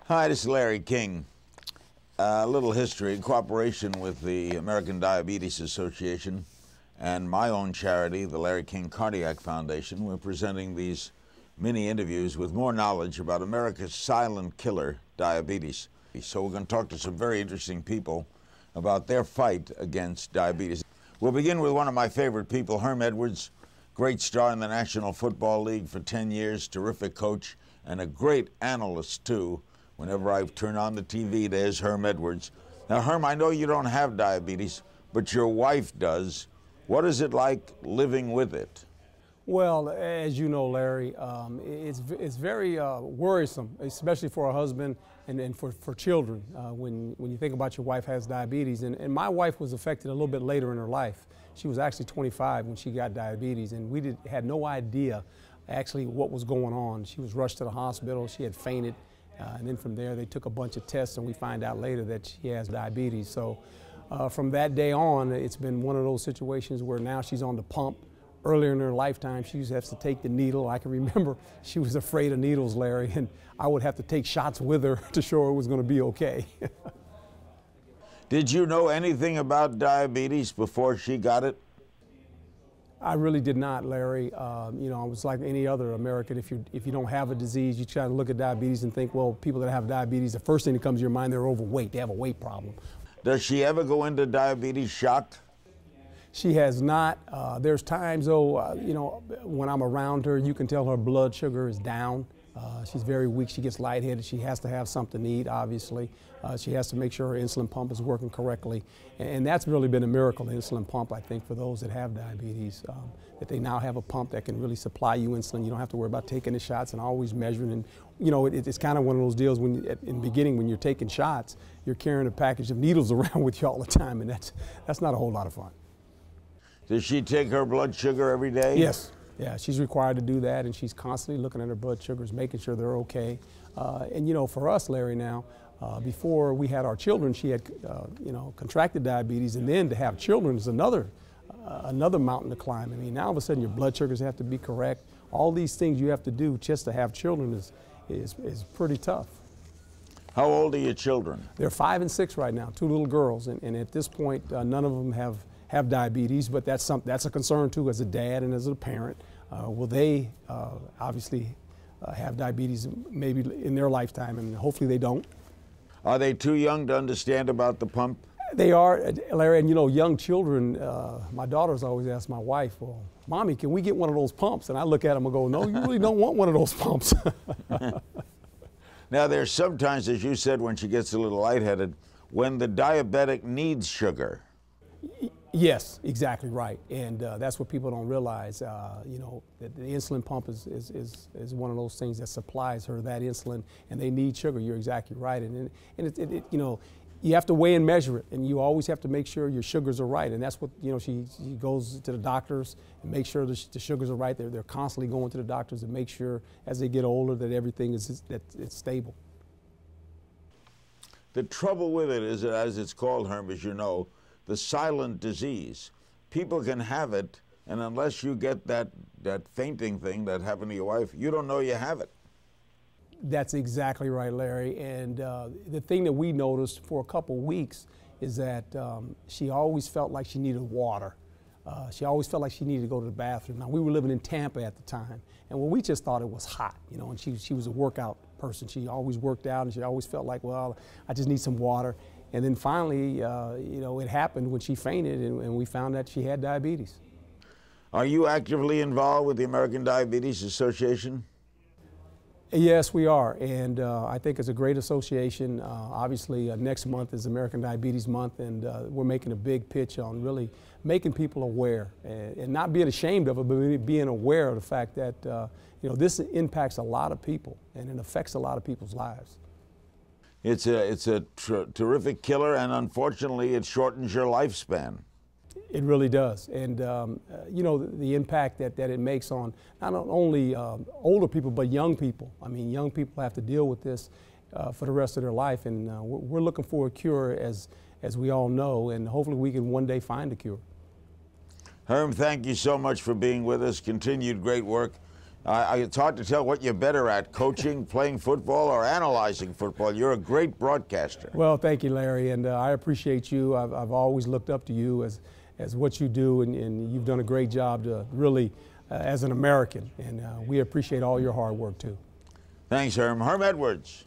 Hi, this is Larry King. A little history. In cooperation with the American Diabetes Association and my own charity, the Larry King Cardiac Foundation, we're presenting these mini interviews with more knowledge about America's silent killer, diabetes. So we're going to talk to some very interesting people about their fight against diabetes. We'll begin with one of my favorite people, Herm Edwards, great star in the National Football League for 10 years, terrific coach, and a great analyst, too. Whenever I turn on the TV, there's Herm Edwards. Now, Herm, I know you don't have diabetes, but your wife does. What is it like living with it? Well, as you know, Larry, it's very worrisome, especially for a husband and for children, when you think about your wife has diabetes. And my wife was affected a little bit later in her life. She was actually 25 when she got diabetes, and we had no idea actually what was going on. She was rushed to the hospital. She had fainted. And then from there, they took a bunch of tests, and we find out later that she has diabetes. So from that day on, it's been one of those situations where now she's on the pump. Earlier in her lifetime, she used to have to take the needle. I can remember she was afraid of needles, Larry, and I would have to take shots with her to show her it was going to be okay. Did you know anything about diabetes before she got it? I really did not, Larry. You know, I was like any other American. If you don't have a disease, you try to look at diabetes and think, well, people that have diabetes, the first thing that comes to your mind, they're overweight. They have a weight problem. Does she ever go into diabetes shock? She has not. There's times, though, you know, when I'm around her, you can tell her blood sugar is down. She's very weak. She gets lightheaded. She has to have something to eat, obviously. She has to make sure her insulin pump is working correctly. And that's really been a miracle, the insulin pump, I think, for those that have diabetes, that they now have a pump that can really supply you insulin. You don't have to worry about taking the shots and always measuring. And, you know, it's kind of one of those deals when, in the beginning, when you're taking shots, you're carrying a package of needles around with you all the time, and that's not a whole lot of fun. Does she take her blood sugar every day? Yes. Yeah, she's required to do that, and she's constantly looking at her blood sugars, making sure they're okay. And, you know, for us, Larry, now, before we had our children, she had, you know, contracted diabetes, and then to have children is another mountain to climb. I mean, now all of a sudden your blood sugars have to be correct. All these things you have to do just to have children is pretty tough. How old are your children? They're 5 and 6 right now, 2 little girls, and at this point, none of them have diabetes, but that's a concern too as a dad and as a parent. Will they obviously have diabetes maybe in their lifetime, and hopefully they don't. Are they too young to understand about the pump? They are, Larry, and you know, young children, my daughters always ask my wife, well, Mommy, can we get one of those pumps? And I look at them and go, no, you really don't want one of those pumps. Now, there's sometimes, as you said, when she gets a little lightheaded, when the diabetic needs sugar. Yes, exactly right, and that's what people don't realize. You know, that the insulin pump is one of those things that supplies her that insulin, and they need sugar. You're exactly right, and you know, you have to weigh and measure it, and you always have to make sure your sugars are right, and that's what, you know, she goes to the doctors and make sure the sugars are right. They're constantly going to the doctors to make sure as they get older that everything is it's stable. The trouble with it is, as it's called, Herm, as you know, the silent disease. People can have it, and unless you get that fainting thing that happened to your wife, you don't know you have it. That's exactly right, Larry. And the thing that we noticed for a couple weeks is that she always felt like she needed water. She always felt like she needed to go to the bathroom. Now, we were living in Tampa at the time, and we just thought it was hot, you know, and she was a workout person. She always worked out, and she always felt like, well, I just need some water. And then finally, you know, it happened when she fainted, and we found that she had diabetes. Are you actively involved with the American Diabetes Association? Yes, we are, and I think it's a great association. Obviously, next month is American Diabetes Month, and we're making a big pitch on really making people aware, and not being ashamed of it, but being aware of the fact that you know, this impacts a lot of people, and it affects a lot of people's lives. It's a terrific killer, and unfortunately, it shortens your lifespan. It really does, and you know, the impact that it makes on not only older people but young people. I mean, young people have to deal with this for the rest of their life, and we're looking for a cure, as we all know, and hopefully we can one day find a cure. Herm, thank you so much for being with us. Continued great work. It's hard to tell what you're better at, coaching, playing football, or analyzing football. You're a great broadcaster. Well, thank you, Larry, and I appreciate you. I've always looked up to you as what you do, and you've done a great job to really, as an American, and we appreciate all your hard work, too. Thanks, Herm. Herm Edwards.